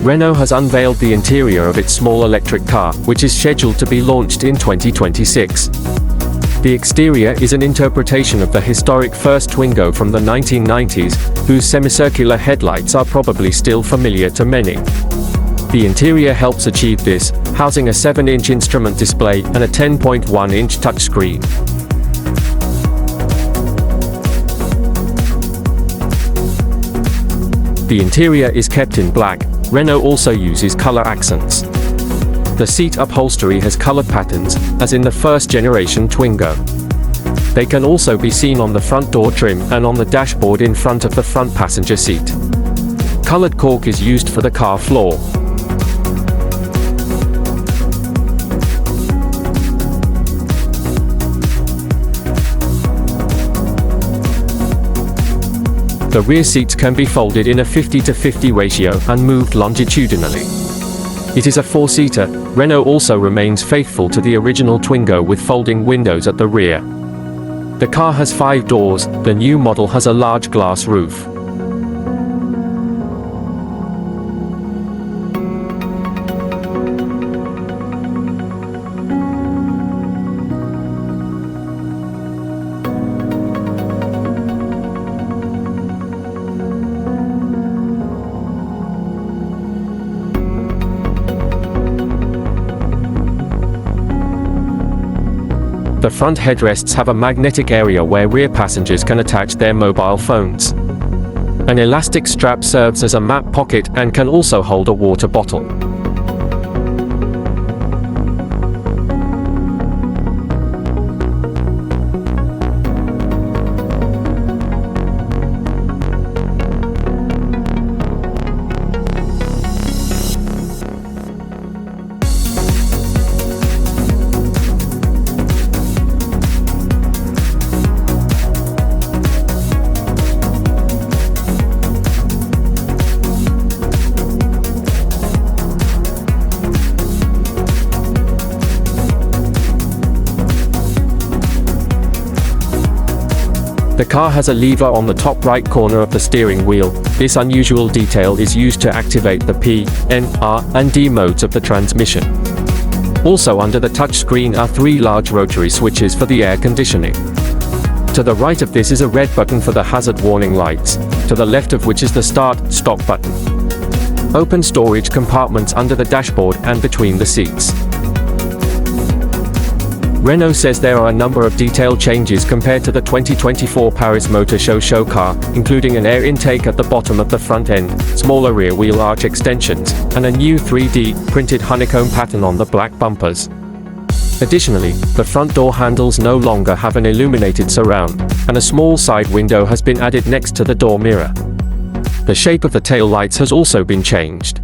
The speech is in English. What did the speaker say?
Renault has unveiled the interior of its small electric car, which is scheduled to be launched in 2026. The exterior is an interpretation of the historic first Twingo from the 1990s, whose semicircular headlights are probably still familiar to many. The interior helps achieve this, housing a 7-inch instrument display and a 10.1-inch touchscreen. The interior is kept in black. Renault also uses color accents. The seat upholstery has colored patterns, as in the first-generation Twingo. They can also be seen on the front door trim and on the dashboard in front of the front passenger seat. Colored cork is used for the car floor. The rear seats can be folded in a 50-50 ratio and moved longitudinally. It is a 4-seater. Renault also remains faithful to the original Twingo with folding windows at the rear. The car has 5 doors. The new model has a large glass roof. The front headrests have a magnetic area where rear passengers can attach their mobile phones. An elastic strap serves as a map pocket and can also hold a water bottle. The car has a lever on the top right corner of the steering wheel. This unusual detail is used to activate the P, N, R, and D modes of the transmission. Also under the touchscreen are 3 large rotary switches for the air conditioning. To the right of this is a red button for the hazard warning lights, to the left of which is the start/stop button. Open storage compartments under the dashboard and between the seats. Renault says there are a number of detail changes compared to the 2024 Paris Motor Show car, including an air intake at the bottom of the front end, smaller rear wheel arch extensions, and a new 3D printed honeycomb pattern on the black bumpers. Additionally, the front door handles no longer have an illuminated surround, and a small side window has been added next to the door mirror. The shape of the taillights has also been changed.